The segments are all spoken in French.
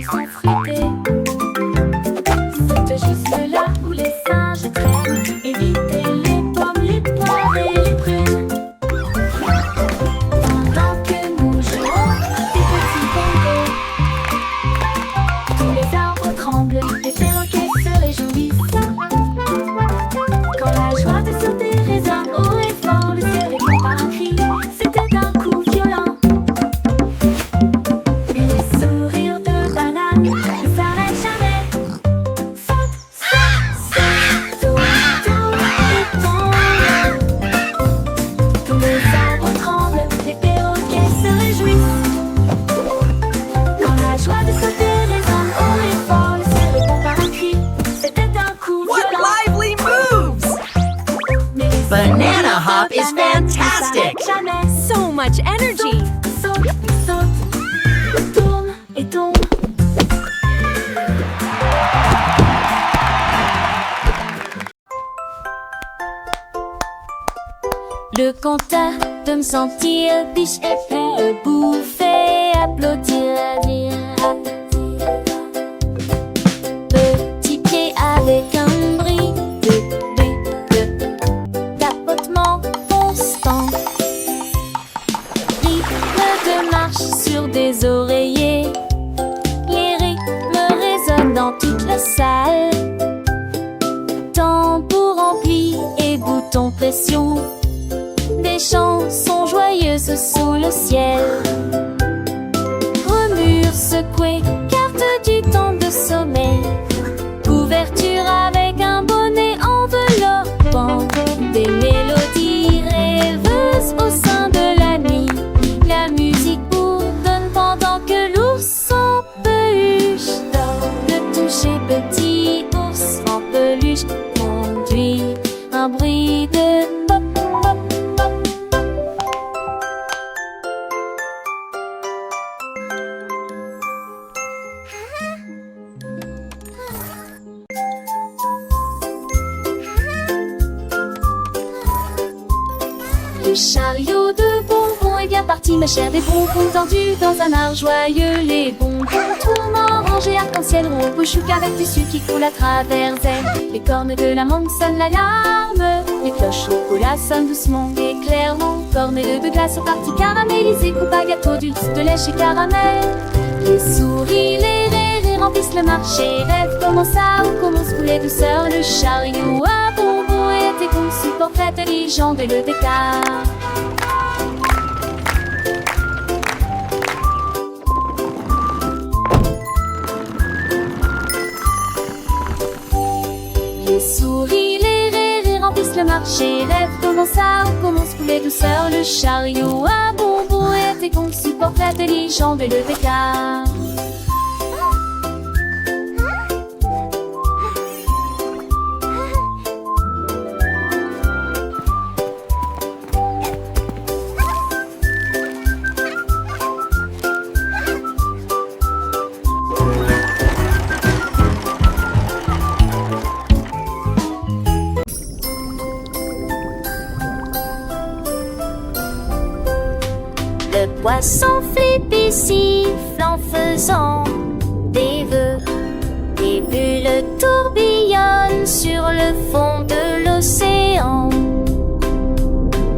sont fruités. Saute juste là où les singes traînent. Évitez les pommes, les poires et les prunes. Pendant que nous jouons des petits bongos, tous les arbres tremblent, les perroquets se réjouissent. Quand la joie de sauter résonne haut et fort, le ciel répond par un cri. C'était un coup violent. Et les sourires de banane ne s'arrêtent jamais. Saute, saute, saute, tourne, tourne et tombe. Tous les arbres tremblent, les perroquets se réjouissent. Quand la joie de sauter résonne haut et fort, le ciel répond par un cri. C'était un coup What violent. lively moves! Mais les Banana sourires hop de is banane ne fantastic. s'arrêtent jamais. So much energy! Saute, saute, tourne et tombe. Le compteur de me sentir biche et puis bouffer, applaudir, dire petit pied avec un bris de tapotement constant. Rythme de marche sur des oreillers, les rythmes résonnent dans toute la salle. Tambour rempli et boutons pression, des chansons joyeuses sous le ciel. Remue secouée, carte du temps de sommeil, couverture avec un bonnet enveloppant, des mélodies rêveuses au sein de la nuit. La musique bourdonne pendant que l'ours en peluche dort. Le toucher petit ours en peluche conduit un bruit de pop, pop, pop, pop. Le chariot de bonbons est bien parti, ma chère, des bonbons tendus dans un art joyeux. Les bonbons tournant, rangés arc-en-ciel, ronds, bouchouc avec du sucre qui coule à travers elles. Les cornes de la mangue sonnent l'alarme, les cloches au chocolat sonnent doucement et clairement. Cornets de glace aux parties caramélisées, coupe à gâteau, dulce de lait chez caramel. Les souris, les rires remplissent le marché. Rêve commence à ou commence couler douceur. Le chariot à bonbons était conçu pour très intelligent dès le départ. Les souris, les rires remplissent le marché. Rêve commence à ou commence couler douceur. Le chariot à bonbons était conçu pour très intelligent dès le départ. Le poisson flippy siffle en faisant des vœux. Des bulles tourbillonnent sur le fond de l'océan.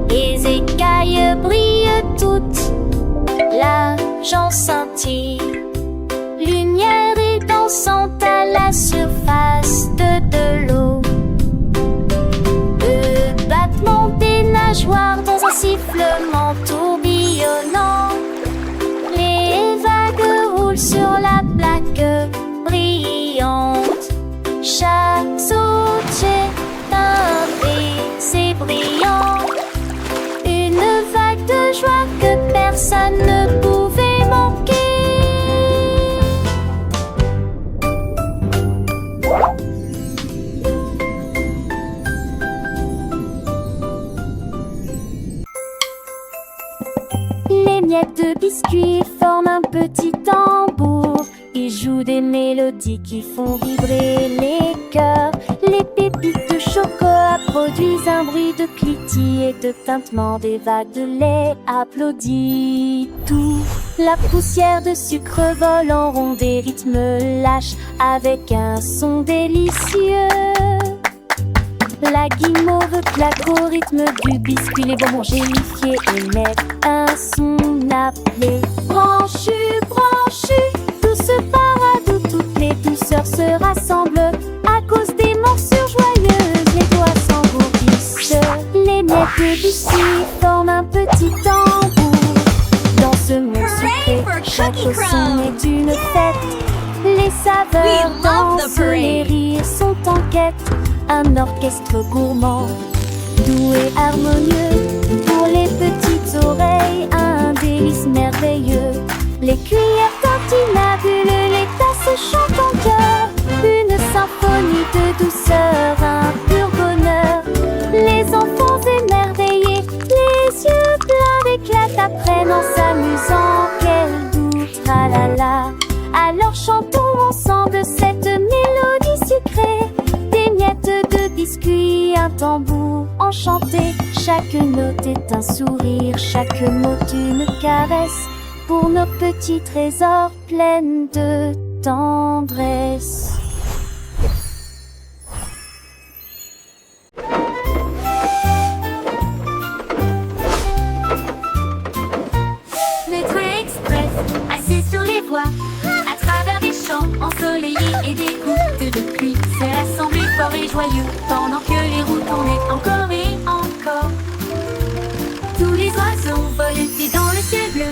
Les écailles brillent toutes, l'argent scintille. Lumière et dansante à la surface de l'eau. Le battement des nageoires dans un sifflement tourbillonnant. Les vagues roulent sur la plaque brillante. Chaque saut jette un baiser brillant. Une vague de joie que personne ne pouvait manquer. Les miettes de biscuits forment un petit tambour. Ils jouent des mélodies qui font vibrer les cœurs. Les pépites de chocolat produisent un bruit de cliquetis et de tintement. Des vagues de lait applaudit tout. La poussière de sucre vole en rond, des rythmes lâches avec un son délicieux. La guimauve claque au rythme du biscuit. Les bonbons gélifiés émettent un son appelé branchu, branchu. Douce parade où toutes les douceurs se rassemblent à cause des morsures joyeuses. Les doigts s'engourdissent. Les miettes de biscuit forment un petit tambour. Dans ce monde sucré, chaque son est une fête. Les saveurs dansent, les rires sont en quête. Un orchestre gourmand, doux et harmonieux. Pour les petites oreilles, un délice merveilleux. Les cuillères tintinabulent, les tasses chantent en chœur. Une symphonie de douceur, un pur bonheur. Les enfants émerveillés, les yeux pleins d'éclat, apprennent en s'amusant. Quel doux tralala. Alors chantons ensemble cette mélodie sucrée. Des miettes de biscuits, un tambour enchanté. Chaque note est un sourire, chaque mot une caresse. Pour nos petits trésors pleins de tendresse. Le train express, assis sur les voies, à travers des champs ensoleillés et des gouttes de pluie, s'est rassemblé fort et joyeux pendant que les roues tournaient encore et encore. Tous les oiseaux voletaient dans le ciel bleu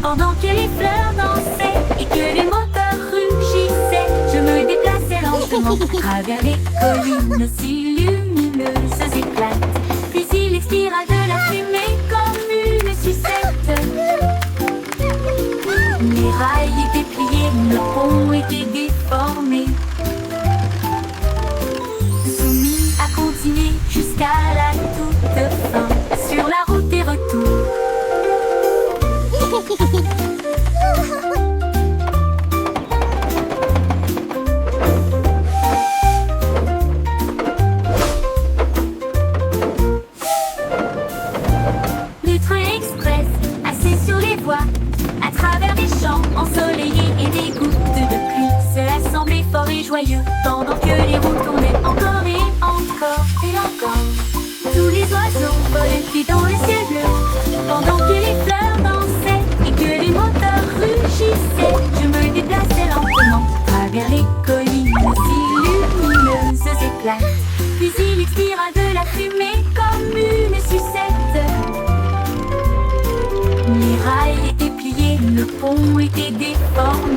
pendant que les fleurs dansaient et que les moteurs rugissaient. Je me déplaçais lentement à travers les collines aussi lumineuses éclatent. Puis il expira de la fumée comme une sucette. Les rails étaient pliés, le pont était déformé. Soumis à continuer jusqu'à la toute fin sur la route des retours. Le train express, assis sur les voies, à travers des champs ensoleillés et des gouttes de pluie, s'est rassemblé fort et joyeux pendant que les roues tournaient encore et encore et encore. Tous les oiseaux volaient dans le ciel bleu pendant que les fleurs dansaient et que les moteurs rugissaient. Je me déplaçais lentement à travers les collines si lumineuses éclatent. Puis il expira de la fumée comme une sucette. Les rails étaient pliés, le pont était déformé.